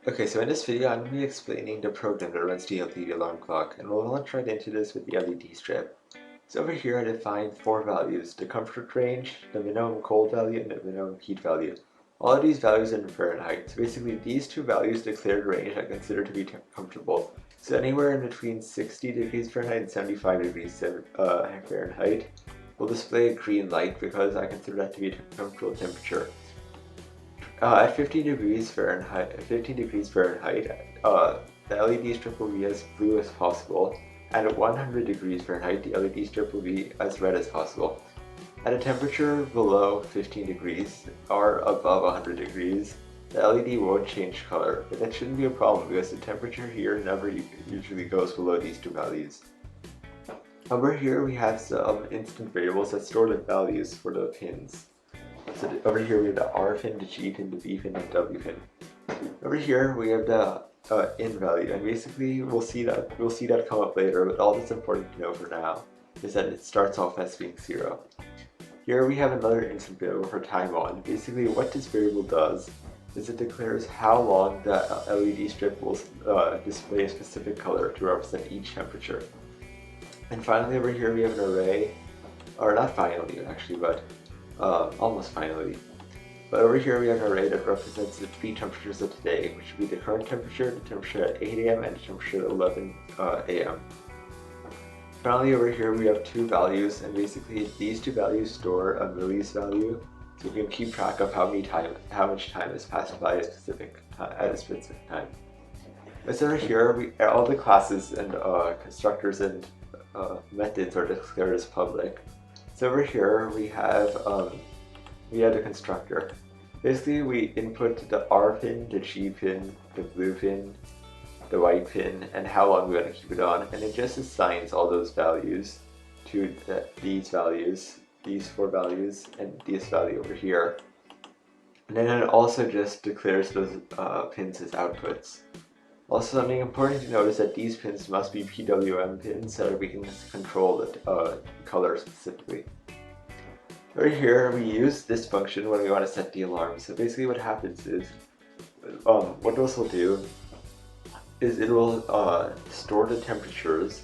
Okay, so in this video I'm going to be explaining the program that runs the LED alarm clock, and we'll launch right into this with the LED strip. So over here I defined four values: the comfort range, the minimum cold value, and the minimum heat value. All of these values are in Fahrenheit, so basically these two values declare the range I consider to be comfortable. So anywhere in between 60 degrees Fahrenheit and 75 degrees Fahrenheit will display a green light because I consider that to be a comfortable temperature. At 15 degrees Fahrenheit, the LED strip will be as blue as possible, and at 100 degrees Fahrenheit, the LED strip will be as red as possible. At a temperature below 15 degrees or above 100 degrees, the LED won't change color, but that shouldn't be a problem because the temperature here never usually goes below these two values. Over here we have some instant variables that store the values for the pins. So over here we have the R pin, the G pin, the B pin, and the W pin. Over here we have the in value, and basically we'll see that come up later, but all that's important to know for now is that it starts off as being 0. Here we have another instant variable for time on. Basically what this variable does is it declares how long the LED strip will display a specific color to represent each temperature. And finally over here we have an array, or not finally actually, but almost finally. But over here we have an array that represents the 3 temperatures of today, which would be the current temperature, the temperature at 8 a.m., and the temperature at 11 a.m. Finally over here we have 2 values, and basically these 2 values store a millis value, so we can keep track of how much time has passed by at a specific time. So over here, all the classes and constructors and methods are declared as public. So over here we have the constructor. Basically we input the R pin, the G pin, the blue pin, the white pin, and how long we want to keep it on, and it just assigns all those values to these 4 values, and this value over here. And then it also just declares those pins as outputs. Also, something important to note is that these pins must be PWM pins so that we can control the color specifically. Right here, we use this function when we want to set the alarm. So basically what happens is, what this will do is it will store the temperatures,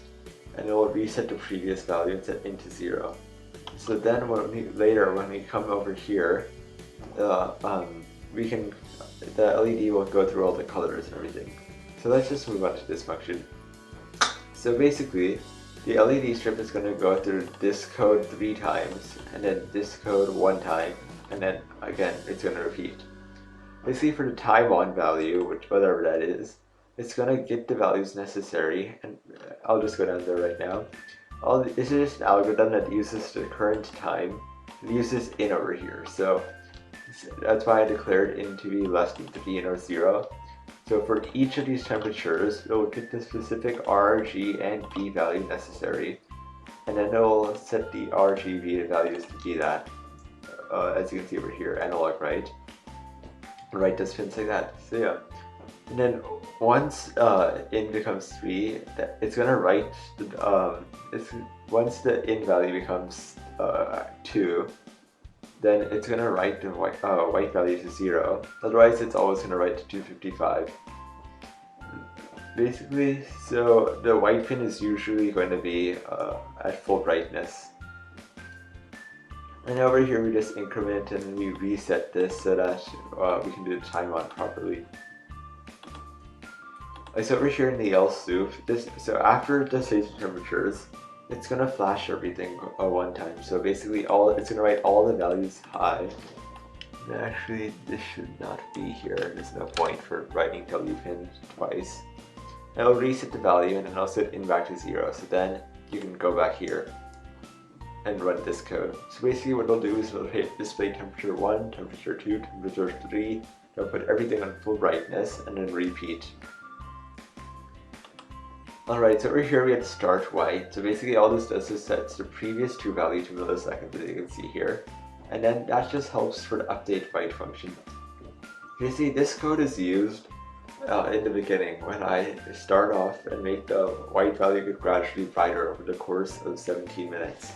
and it will reset the previous value and set into 0. So then when we come over here, the LED will go through all the colors and everything. So let's just move on to this function. So basically, the LED strip is going to go through this code 3 times, and then this code 1 time, and then again it's going to repeat. Basically for the time on value, whatever that is, it's going to get the values necessary, and I'll just go down there right now. This is just an algorithm that uses the current time. It uses in over here, so that's why I declared in to be less than 3 or 0. So for each of these temperatures, it will get the specific R, G, and B value necessary, and then it will set the R, G, B values to be that, as you can see over here, analog write. Write does pins like that. So yeah, and then once in becomes 3, it's gonna write once the in value becomes 2. Then it's going to write the white value to 0, otherwise it's always going to write to 255. Basically, so the white pin is usually going to be at full brightness. And over here we just increment and we reset this so that we can do the time on properly. So over here in the else loop, so after the station temperatures, it's going to flash everything one time. So basically it's going to write all the values high. And actually this should not be here. There's no point for writing W pin twice. And it'll reset the value and then it'll set in back to 0. So then you can go back here and run this code. So basically what it'll do is it'll hit display temperature 1, temperature 2, temperature 3. It'll put everything on full brightness and then repeat. Alright, so over here we have start white. So basically all this does is sets the previous 2 values to milliseconds, as you can see here. And then that just helps for the update white function. You see, this code is used in the beginning when I start off and make the white value get gradually brighter over the course of 17 minutes.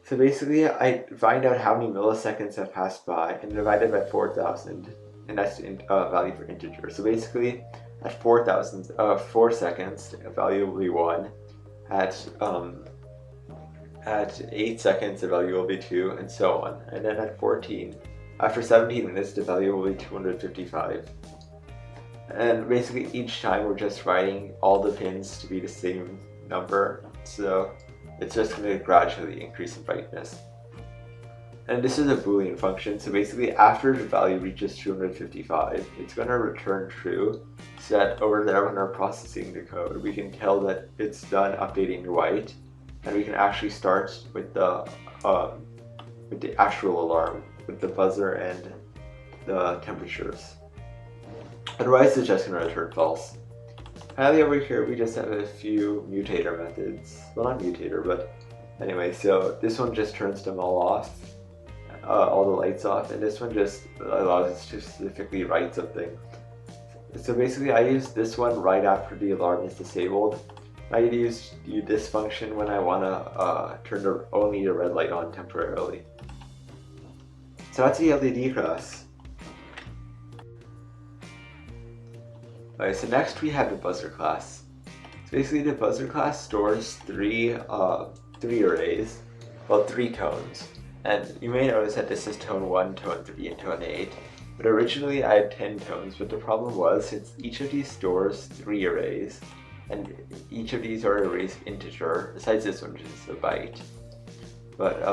So basically I find out how many milliseconds have passed by and divide it by 4,000. value for integer. So basically, at 4 seconds, a value will be 1. At 8 seconds, the value will be 2, and so on. And then at 14, after 17 minutes, the value will be 255. And basically, each time we're just writing all the pins to be the same number, so it's just going to gradually increase in brightness. And this is a Boolean function, so basically after the value reaches 255, it's going to return true, so that over there when we're processing the code, we can tell that it's done updating white, and we can actually start with the actual alarm, with the buzzer and the temperatures. Otherwise, it's just going to return false. Finally, over here, we just have a few mutator methods. Well, not mutator, but anyway, so this one just turns them all off, all the lights off, and this one just allows us to specifically write something. So basically, I use this one right after the alarm is disabled. I use this function when I want to turn only the red light on temporarily. So that's the LED class. Alright, so next we have the buzzer class. So basically the buzzer class stores three arrays, well, 3 tones. And you may notice that this is tone 1, tone 3, and tone 8. But originally I had 10 tones, but the problem was since each of these stores 3 arrays, and each of these are arrays integer, besides this one which is a byte. But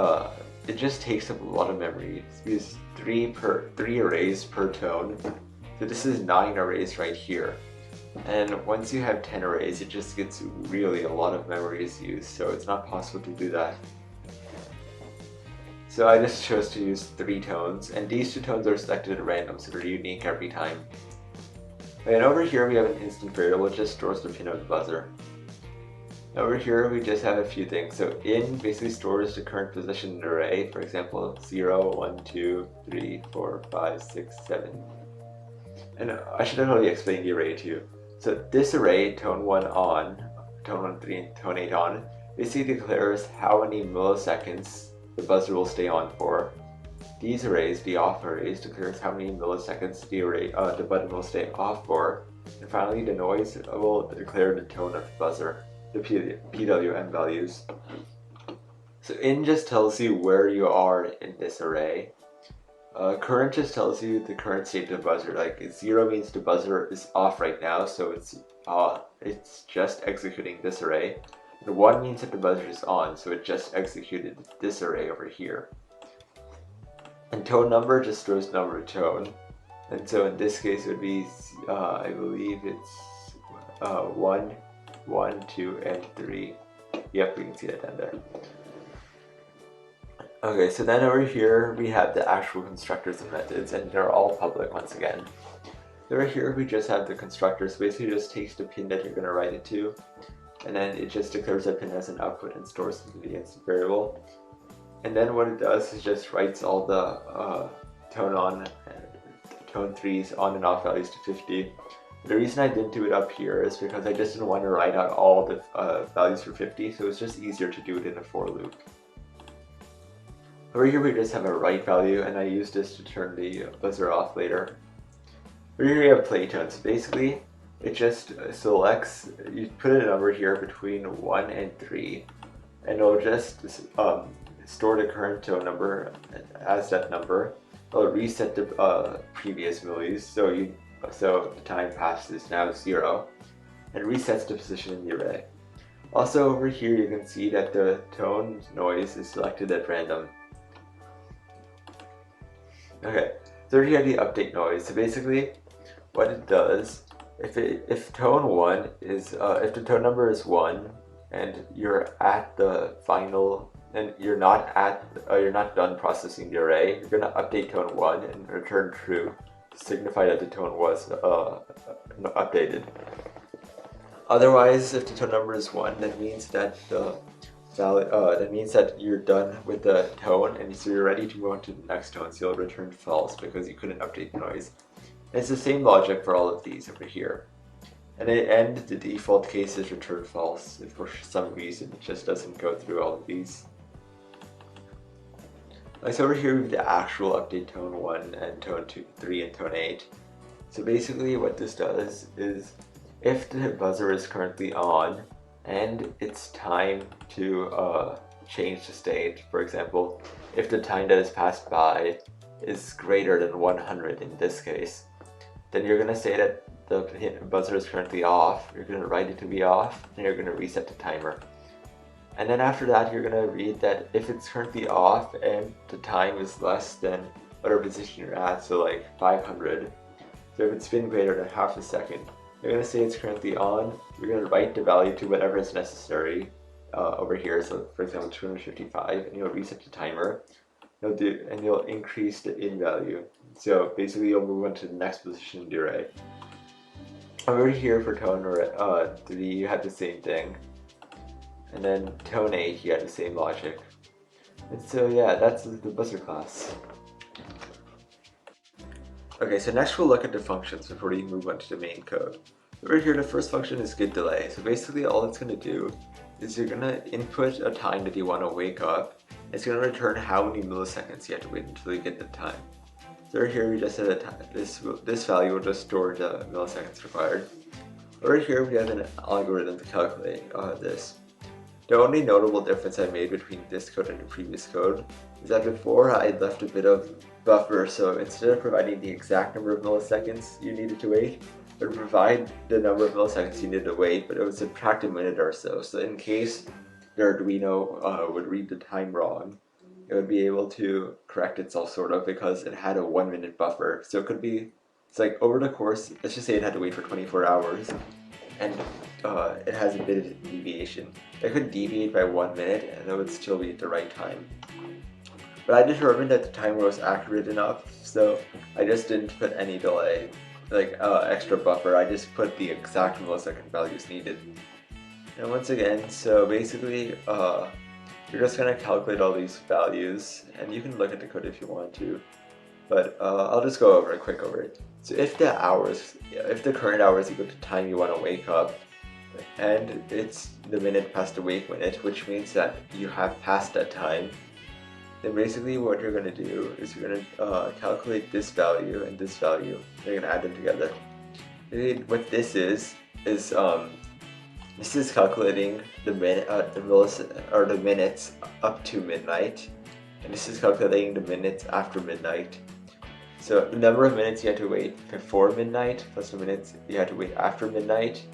it just takes up a lot of memory. We use 3 arrays per tone. So this is 9 arrays right here. And once you have 10 arrays, it just gets really a lot of memory is used, so it's not possible to do that. So I just chose to use 3 tones, and these 2 tones are selected at random, so they're unique every time. And over here we have an instant variable which just stores the pin of the buzzer. Over here we just have a few things. So in basically stores the current position in the array, for example 0, 1, 2, 3, 4, 5, 6, 7. And I should have already explained the array too. So this array, tone 1 on, tone 1, 3, and tone 8 on, basically declares how many milliseconds the buzzer will stay on for. These arrays, the off arrays, declares how many milliseconds the button will stay off for. And finally, the noise will declare the tone of the buzzer, the PWM values. So in just tells you where you are in this array. Current just tells you the current state of the buzzer. Like 0 means the buzzer is off right now, so it's just executing this array. And 1 means that the buzzer is on, so it just executed this array over here. And tone number just stores number of tone. And so in this case it would be, I believe it's 1, 1, 2, and 3. Yep, we can see that down there. Okay, so then over here we have the actual constructors and methods, and they're all public once again. Over here we just have the constructor, so basically it just takes the pin that you're going to write it to, and then it just declares that pin as an output and stores it in the instant variable. And then what it does is just writes all the tone on, tone 3's on and off values to 50. The reason I didn't do it up here is because I just didn't want to write out all the values for 50, so it's just easier to do it in a for loop. Over here we just have a write value, and I use this to turn the buzzer off later. Over here we have play tone, so basically it just selects, you put a number here between 1 and 3, and it'll just store the current tone number as that number. It'll reset the previous values, so the time passed is now 0, and resets the position in the array. Also over here you can see that the tone noise is selected at random. Okay, so here the update noise. So basically what it does, if tone 1 is if the tone number is 1 and you're at the final and you're not done processing the array, you're gonna update tone 1 and return true to signify that the tone was updated. Otherwise, if the tone number is 1, that means that you're done with the tone, and so you're ready to move on to the next tone, so you'll return false because you couldn't update the noise. And it's the same logic for all of these over here. And at the end, the default case is return false if for some reason it just doesn't go through all of these. So over here we have the actual update tone 1 and tone 2, 3 and tone 8. So basically what this does is if the buzzer is currently on and it's time to change the state, for example, if the time that has passed by is greater than 100 in this case, then you're going to say that the buzzer is currently off, you're going to write it to be off, and you're going to reset the timer. And then after that, you're going to read that if it's currently off and the time is less than whatever position you're at, so like 500, so if it's been greater than half a second, you're going to say it's currently on, you're going to write the value to whatever is necessary over here, so for example 255, and you'll reset the timer, and you'll increase the in value. So basically you'll move on to the next position in the array. Over here for tone 3, you have the same thing. And then tone 8, you have the same logic. And so yeah, that's the buzzer class. Okay, so next we'll look at the functions before we move on to the main code. Over here, the first function is getDelay. So basically all it's going to do is you're going to input a time that you want to wake up. It's going to return how many milliseconds you have to wait until you get the time. So over here we just set a time. This value will just store the milliseconds required. Over here we have an algorithm to calculate this. The only notable difference I made between this code and the previous code is that before I left a bit of buffer, so instead of providing the exact number of milliseconds you needed to wait, it would provide the number of milliseconds you needed to wait, but it would subtract a minute or so. So in case the Arduino would read the time wrong, it would be able to correct itself sort of because it had a 1 minute buffer. So it could be, it's like over the course, let's just say it had to wait for 24 hours. And it has a bit of deviation. It could deviate by 1 minute and it would still be at the right time. But I determined that the timer was accurate enough, so I just didn't put any delay, like extra buffer. I just put the exact millisecond values needed. And once again, so basically you're just going to calculate all these values, and you can look at the code if you want to. But I'll just go over it, quick over it. So if the current hour is equal to time you want to wake up, and it's the minute past the wake minute, which means that you have passed that time, then basically what you're going to do is you're going to calculate this value and this value. You're going to add them together. What this is this is calculating the minutes up to midnight, and this is calculating the minutes after midnight. So the number of minutes you have to wait before midnight plus the minutes you have to wait after midnight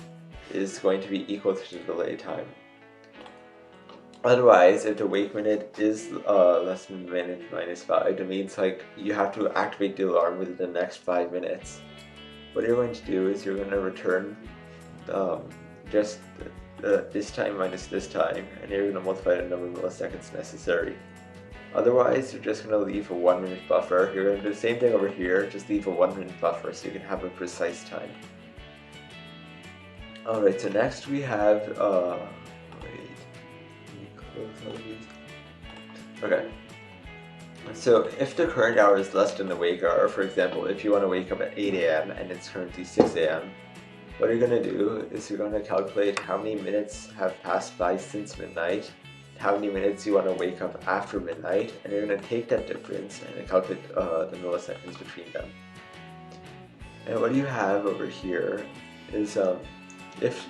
is going to be equal to the delay time. Otherwise, if the wake minute is less than a minute minus 5, it means like you have to activate the alarm within the next 5 minutes. What you're going to do is you're going to return just this time minus this time, and you're going to multiply the number of milliseconds necessary. Otherwise, you're just going to leave a 1 minute buffer. You're going to do the same thing over here, just leave a 1 minute buffer so you can have a precise time. Alright, so next we have, okay. So if the current hour is less than the wake hour, for example, if you want to wake up at 8 a.m. and it's currently 6 a.m., what you're going to do is you're going to calculate how many minutes have passed by since midnight, how many minutes you want to wake up after midnight, and you're going to take that difference and calculate the milliseconds between them. And what you have over here is if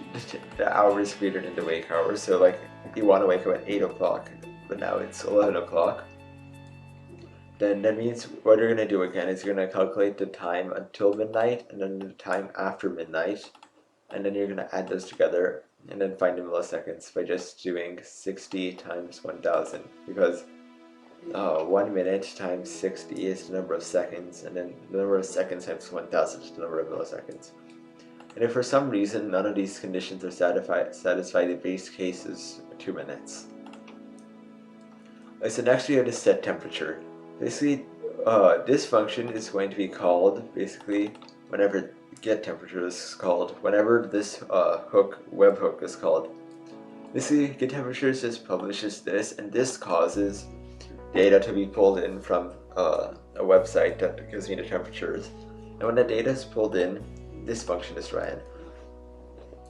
the hour is greater than the wake hour, so like you want to wake up at 8 o'clock, but now it's 11 o'clock, then that means what you're going to do again is you're going to calculate the time until midnight and then the time after midnight, and then you're going to add those together and then find the milliseconds by just doing 60 times 1000, because 1 minute times 60 is the number of seconds, and then the number of seconds times 1000 is the number of milliseconds. And if for some reason none of these conditions are satisfied, the base case is 2 minutes. So next we have the set temperature. Basically, this function is going to be called basically whenever get temperature is called, whenever this webhook is called. Basically, get temperature just publishes this, and this causes data to be pulled in from a website that gives me the temperatures. And when the data is pulled in, this function is ran.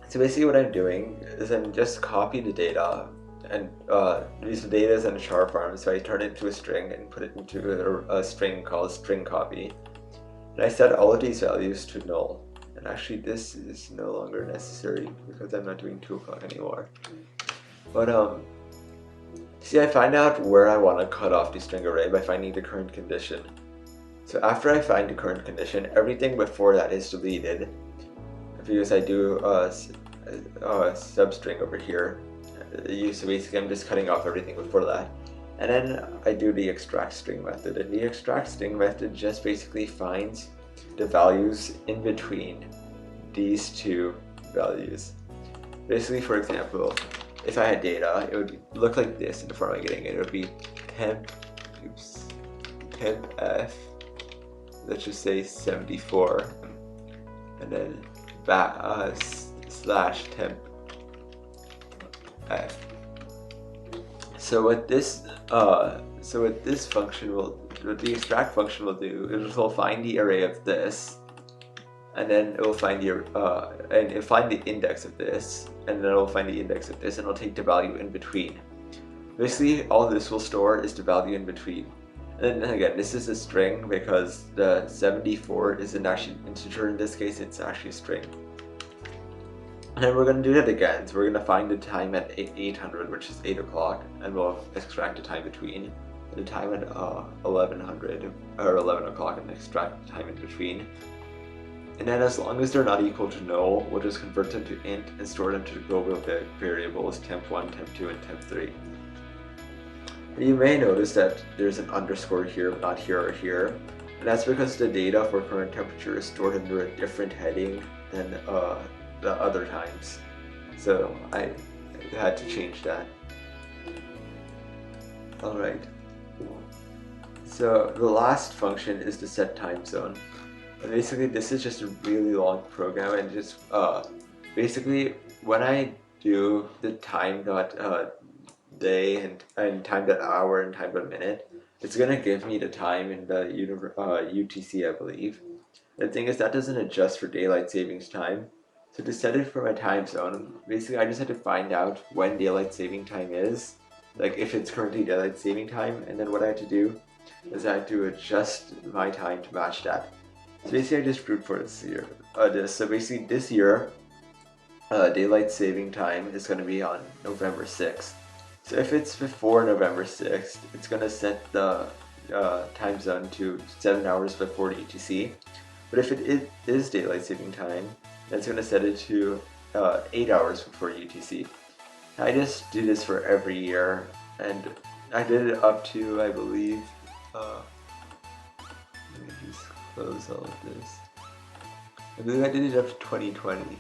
So basically what I'm doing is I'm just copying the data and use the data as in a char form, so I turn it into a string and put it into a string called string copy. And I set all of these values to null. And actually this is no longer necessary because I'm not doing 2 o'clock anymore. But see, I find out where I want to cut off the string array by finding the current condition. So after I find the current condition, everything before that is deleted. Because I do a substring over here. So basically I'm just cutting off everything before that. And then I do the extract string method. And the extract string method just basically finds the values in between these two values. Basically, for example, if I had data, it would look like this in the form I'm getting it. It would be temp f, let's just say 74, and then slash temp f. So what this function what the extract function will do is it will find the array of this, and then it will find the index of this, and then it will find the index of this, and it'll take the value in between. Basically, all this will store is the value in between. And then again, this is a string because the 74 isn't actually an integer in this case, it's actually a string. And then we're going to do that again, so we're going to find the time at 800, which is 8 o'clock, and we'll extract the time between. The time at 1100, or 11 o'clock, and extract the time in between. And then as long as they're not equal to null, we'll just convert them to int and store them to the global variables temp1, temp2, and temp3. And you may notice that there's an underscore here, but not here or here. And that's because the data for current temperature is stored under a different heading than the other times. So I had to change that. Alright. So the last function is the set time zone. And basically this is just a really long program, and just basically when I do the time dot day and time dot hour and time dot minute, it's gonna give me the time in the UTC, I believe. The thing is that doesn't adjust for daylight savings time. So to set it for my time zone, basically I just had to find out when daylight saving time is, like if it's currently daylight saving time, and then what I had to do is I had to adjust my time to match that. So basically I just brute for this year. So basically this year, daylight saving time is going to be on November 6th. So if it's before November 6th, it's going to set the time zone to 7 hours before the UTC. But if it is daylight saving time, then it's going to set it to 8 hours before UTC. I just do this for every year, and I did it up to, I believe, let me just close all of this. I believe I did it up to 2020.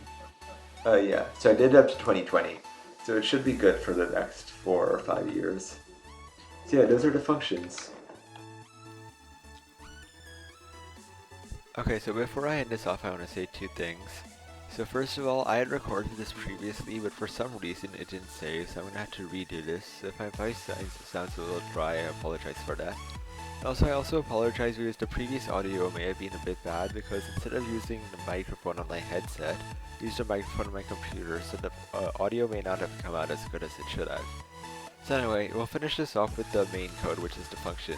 Yeah, so I did it up to 2020. So it should be good for the next 4 or 5 years. So yeah, those are the functions. Okay, so before I end this off, I want to say 2 things. So first of all, I had recorded this previously, but for some reason it didn't save, so I'm going to have to redo this. So if my voice sounds a little dry, I apologize for that. I also apologize because the previous audio may have been a bit bad, because instead of using the microphone on my headset, I used a microphone on my computer, so the audio may not have come out as good as it should have. So anyway, we'll finish this off with the main code, which is the function.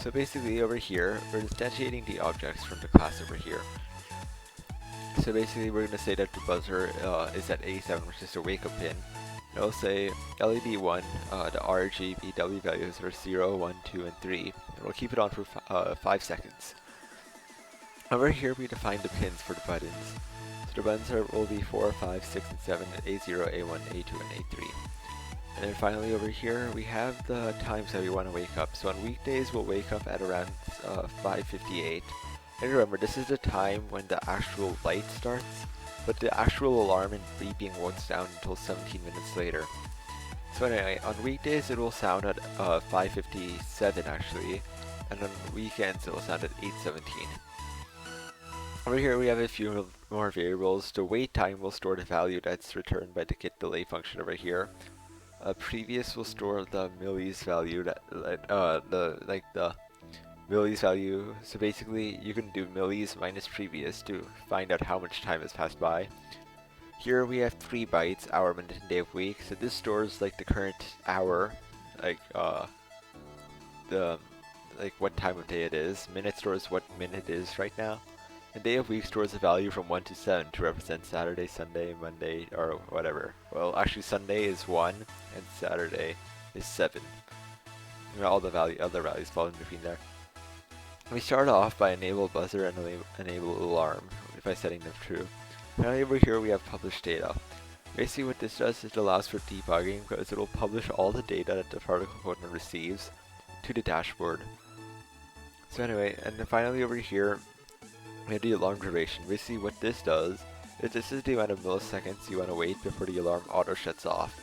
So basically over here, we're instantiating the objects from the class over here. So basically we're going to say that the buzzer is at 87, which is the wake up pin. And I'll say LED 1, the RGB values are 0, 1, 2, and 3. And we'll keep it on for 5 seconds. Over here we define the pins for the buttons. So the buttons will be 4, 5, 6, and 7 at A0, A1, A2, and A3. And then finally over here we have the times that we want to wake up. So on weekdays we'll wake up at around 5:58. And remember, this is the time when the actual light starts, but the actual alarm and beeping won't sound until 17 minutes later. So anyway, on weekdays it will sound at 5:57 actually, and on weekends it will sound at 8:17. Over here we have a few more variables. The wait time will store the value that's returned by the get delay function over here. Previous will store the millis value, the millis value. So basically you can do millis minus previous to find out how much time has passed by. Here we have 3 bytes, hour, minute, and day of week. So this stores like the current hour, like the like what time of day it is. Minute stores what minute it is right now. And day of week stores a value from 1 to 7 to represent Saturday, Sunday, Monday, or whatever. Well, actually Sunday is 1 and Saturday is 7. You know, all the other values fall in between there. We start off by enable buzzer and enable alarm by setting them true. Finally over here we have publish data. Basically what this does is it allows for debugging because it will publish all the data that the particle component receives to the dashboard. So anyway, and then finally over here we have the alarm duration. Basically what this does is this is the amount of milliseconds you want to wait before the alarm auto shuts off.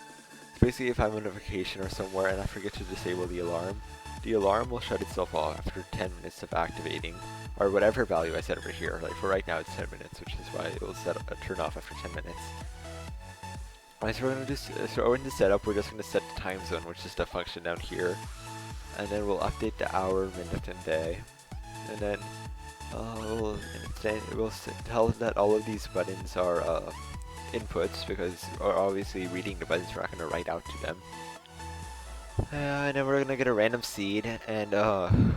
So basically if I'm on a vacation or somewhere and I forget to disable the alarm will shut itself off after 10 minutes of activating, or whatever value I set over here. Like for right now it's 10 minutes, which is why it will turn off after 10 minutes. Alright, so we're going to so in the setup we're just going to set the time zone, which is the function down here. And then we'll update the hour, minute, and day. And then we'll tell that all of these buttons are inputs, because we're obviously reading the buttons, we're not going to write out to them. And then we're going to get a random seed, and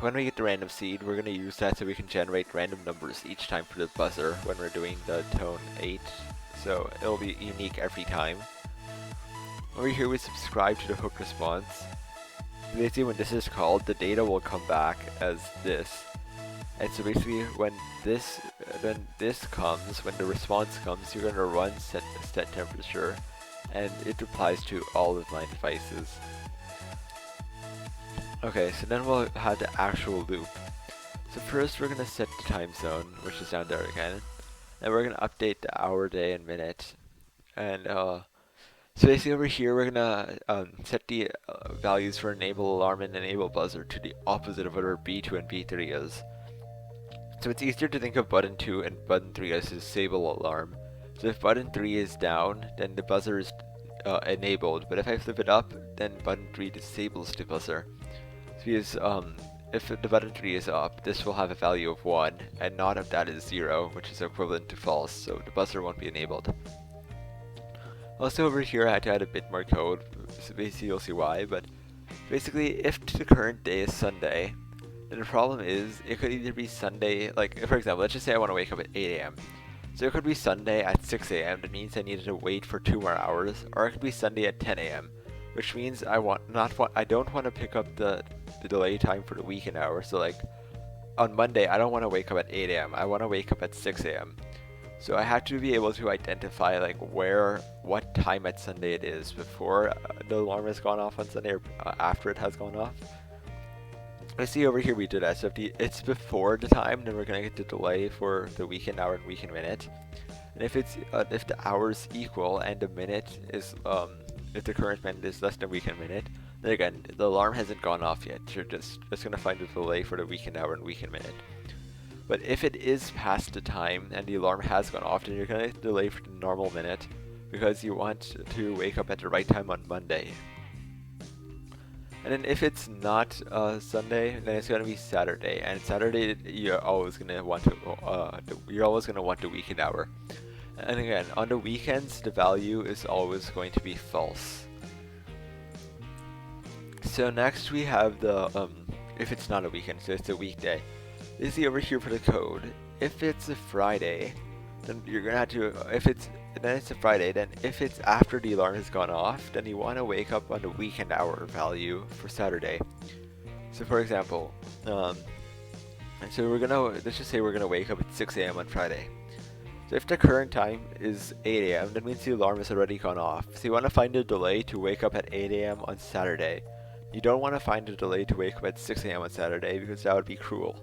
when we get the random seed, we're going to use that so we can generate random numbers each time for the buzzer when we're doing the tone 8. So it'll be unique every time. Over here we subscribe to the hook response. Basically when this is called, the data will come back as this. And so basically when this comes, when the response comes, you're going to run set temperature, and it applies to all of my devices. Okay, so then we'll have the actual loop. So first we're going to set the time zone, which is down there again. And we're going to update the hour, day, and minute. And so basically over here we're going to set the values for enable alarm and enable buzzer to the opposite of whatever B2 and B3 is. So it's easier to think of button 2 and button 3 as disable alarm. So if button 3 is down, then the buzzer is enabled. But if I flip it up, then button 3 disables the buzzer. So because if the button 3 is up, this will have a value of 1, and not if that is 0, which is equivalent to false, so the buzzer won't be enabled. Also over here I had to add a bit more code, so basically you'll see why, but basically if the current day is Sunday, then the problem is it could either be Sunday, like for example, let's just say I want to wake up at 8 AM. So it could be Sunday at 6 AM, that means I needed to wait for 2 more hours, or it could be Sunday at 10 AM, which means I don't want to pick up the delay time for the weekend hour. So like on Monday I don't want to wake up at 8 AM, I want to wake up at 6 AM. So I have to be able to identify like what time at Sunday it is before the alarm has gone off on Sunday, or after it has gone off. I see over here we did that, so if it's before the time, then we're going to get the delay for the weekend hour and weekend minute. And if the hours equal and the minute is if the current minute is less than weekend minute, then again the alarm hasn't gone off yet. You're just going to find the delay for the weekend hour and weekend minute. But if it is past the time and the alarm has gone off, then you're going to get the delay for the normal minute, because you want to wake up at the right time on Monday. And then if it's not Sunday, then it's going to be Saturday. And Saturday, you're always going to want the weekend hour. And again, on the weekends, the value is always going to be false. So next we have the if it's not a weekend, so it's a weekday. You see over here for the code, if it's a Friday, then you're gonna have to. If it's a Friday, then if it's after the alarm has gone off, then you want to wake up on the weekend hour value for Saturday. So for example, so let's just say we're gonna wake up at 6 AM on Friday. So if the current time is 8 AM, that means the alarm has already gone off. So you want to find a delay to wake up at 8 AM on Saturday. You don't want to find a delay to wake up at 6 AM on Saturday, because that would be cruel.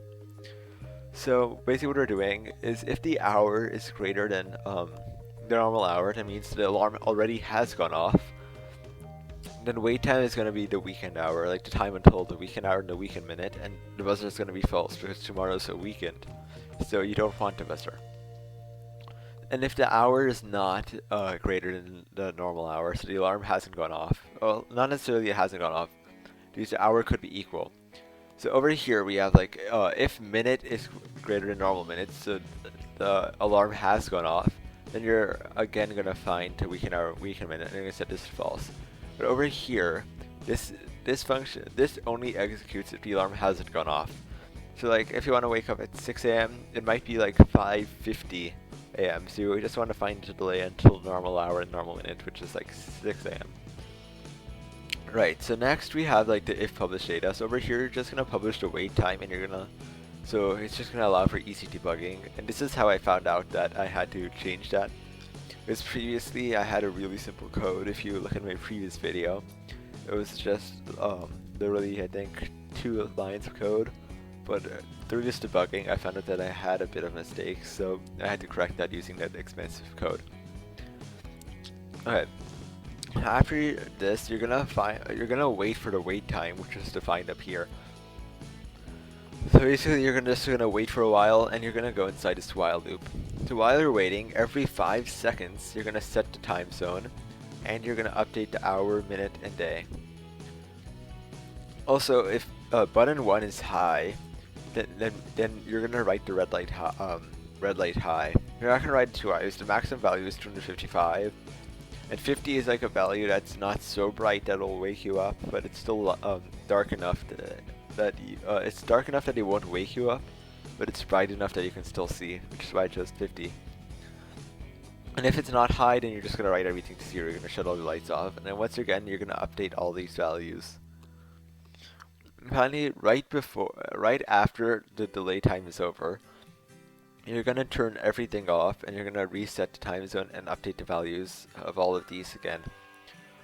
So basically what we're doing is if the hour is greater than the normal hour, that means the alarm already has gone off, then wait time is going to be the weekend hour, like the time until the weekend hour and the weekend minute, and the buzzer is going to be false because tomorrow's a weekend, so you don't want the buzzer. And if the hour is not greater than the normal hour, so the alarm hasn't gone off, well, not necessarily it hasn't gone off, because the hour could be equal. So over here we have like if minute is greater than normal minutes, so the alarm has gone off, then you're again gonna find to week and hour, week and minute, and you're gonna set this to false. But over here, this function, this only executes if the alarm hasn't gone off. So like if you want to wake up at 6 a.m., it might be like 5:50 a.m. So you just want to find the delay until normal hour and normal minute, which is like 6 a.m. Right, so next we have like the if published data. So over here you're just gonna publish the wait time, and you're gonna, so it's just gonna allow for easy debugging. And this is how I found out that I had to change that. Because previously I had a really simple code. If you look at my previous video, it was just literally I think 2 lines of code. But through this debugging, I found out that I had a bit of mistakes, so I had to correct that using that expensive code. Okay. After this, you're gonna wait for the wait time, which is defined up here. So basically, you're just gonna wait for a while, and you're gonna go inside this while loop. So while you're waiting, every 5 seconds, you're gonna set the time zone, and you're gonna update the hour, minute, and day. Also, if button 1 is high, then you're gonna write the red light high. You're not gonna write it too high. The maximum value is 255, and 50 is like a value that's not so bright that it'll wake you up, but it's still dark enough that it's dark enough that it won't wake you up, but it's bright enough that you can still see, which is why I chose 50. And if it's not high, then you're just gonna write everything to 0. You're gonna shut all the lights off, and then once again, you're gonna update all these values. Finally, right after the delay time is over, you're gonna turn everything off, and you're gonna reset the time zone and update the values of all of these again.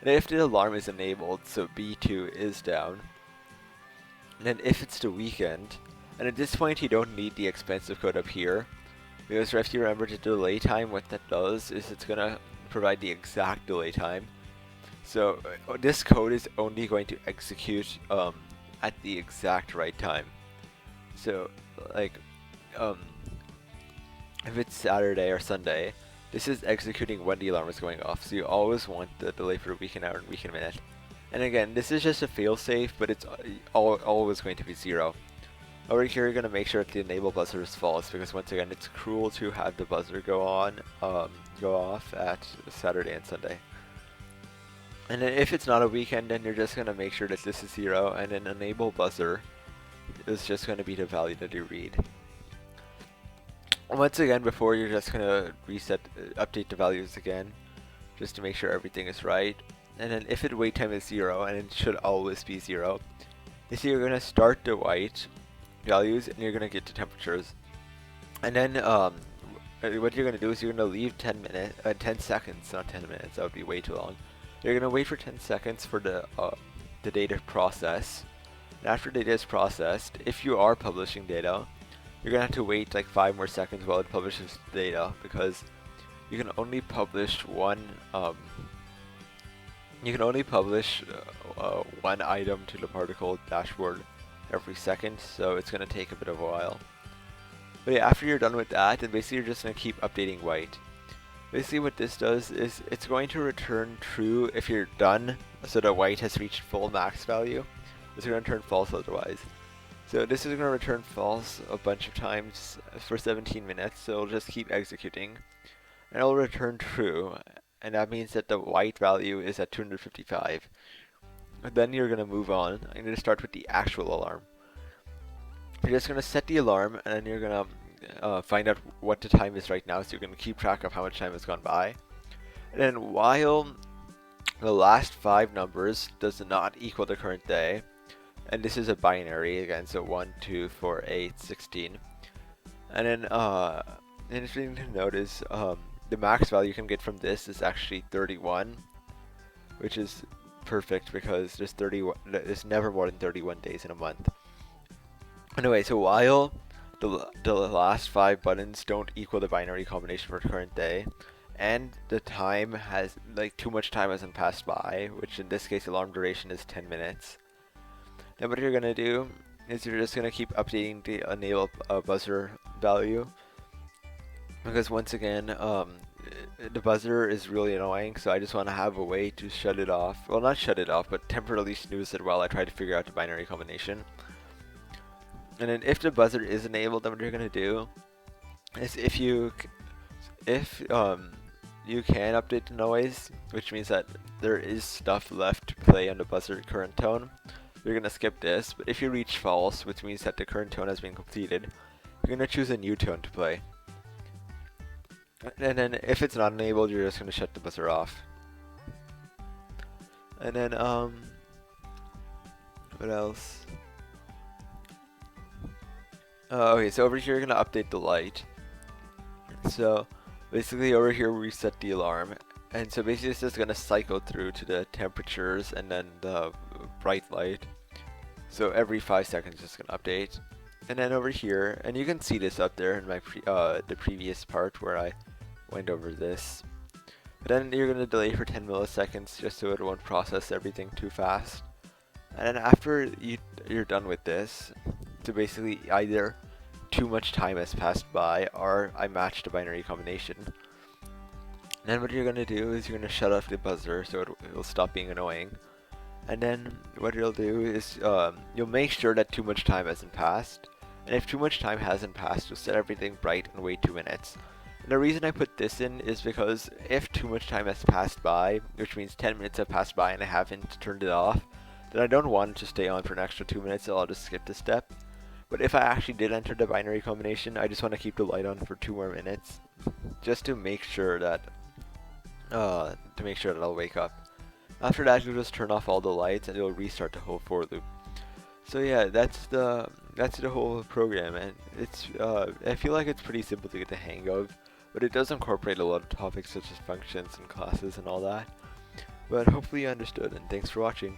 And if the alarm is enabled, so B2 is down, and then if it's the weekend, and at this point you don't need the expensive code up here, because if you remember the delay time, what that does is it's gonna provide the exact delay time. So this code is only going to execute at the exact right time. So like if it's Saturday or Sunday, this is executing when the alarm is going off. So you always want the delay for week and hour and week and minute. And again, this is just a failsafe, but it's always going to be 0. Over here, you're going to make sure that the enable buzzer is false, because once again, it's cruel to have the buzzer go off at Saturday and Sunday. And then if it's not a weekend, then you're just going to make sure that this is 0, and then enable buzzer is just going to be the value that you read. Once again, before, you're just going to update the values again, just to make sure everything is right. And then if the wait time is 0, and it should always be 0, you see you're going to start the white values, and you're going to get the temperatures. And then what you're going to do is you're going to leave 10 seconds, not 10 minutes, that would be way too long. You're going to wait for 10 seconds for the data process. And after data is processed, if you are publishing data, you're going to have to wait like 5 more seconds while it publishes data, because you can only publish one one item to the particle dashboard every second, so it's going to take a bit of a while. But yeah, after you're done with that, then basically you're just going to keep updating white. Basically what this does is it's going to return true if you're done, so that white has reached full max value. It's going to return false otherwise. So this is going to return false a bunch of times for 17 minutes, so it'll just keep executing. And it'll return true, and that means that the white value is at 255. And then you're going to move on. I'm going to start with the actual alarm. You're just going to set the alarm, and then you're going to find out what the time is right now, so you're going to keep track of how much time has gone by. And then while the last 5 numbers does not equal the current day, and this is a binary again, so 1, 2, 4, 8, 16. And then interesting to note is the max value you can get from this is actually 31, which is perfect because there's never more than 31 days in a month. Anyway, so while the last 5 buttons don't equal the binary combination for the current day, and the time has, like, too much time hasn't passed by, which in this case alarm duration is 10 minutes, then what you're going to do is you're just going to keep updating the enable buzzer value, because once again, the buzzer is really annoying, so I just want to have a way to shut it off. Well, not shut it off, but temporarily snooze it while I try to figure out the binary combination. And then if the buzzer is enabled, then what you're going to do is if you can update the noise, which means that there is stuff left to play on the buzzer current tone. You're gonna skip this, but if you reach false, which means that the current tone has been completed, you're gonna choose a new tone to play. And then if it's not enabled, you're just gonna shut the buzzer off. And then what else? Okay, so over here you're gonna update the light. So basically over here we reset the alarm, and so basically it's just gonna cycle through to the temperatures and then the bright light. So every 5 seconds it's gonna update. And then over here, and you can see this up there in my the previous part where I went over this. But then you're gonna delay for 10 milliseconds just so it won't process everything too fast. And then after you're done with this, so basically either too much time has passed by or I matched a binary combination. And then what you're gonna do is you're gonna shut off the buzzer so it will stop being annoying. And then what you'll do is you'll make sure that too much time hasn't passed. And if too much time hasn't passed, you'll set everything bright and wait 2 minutes. And the reason I put this in is because if too much time has passed by, which means 10 minutes have passed by and I haven't turned it off, then I don't want it to stay on for an extra 2 minutes, so I'll just skip this step. But if I actually did enter the binary combination, I just want to keep the light on for 2 more minutes, just to make sure that I'll wake up. After that, you'll just turn off all the lights and it'll restart the whole for loop. So yeah, that's the whole program, and it's I feel like it's pretty simple to get the hang of, but it does incorporate a lot of topics such as functions and classes and all that. But hopefully you understood, and thanks for watching.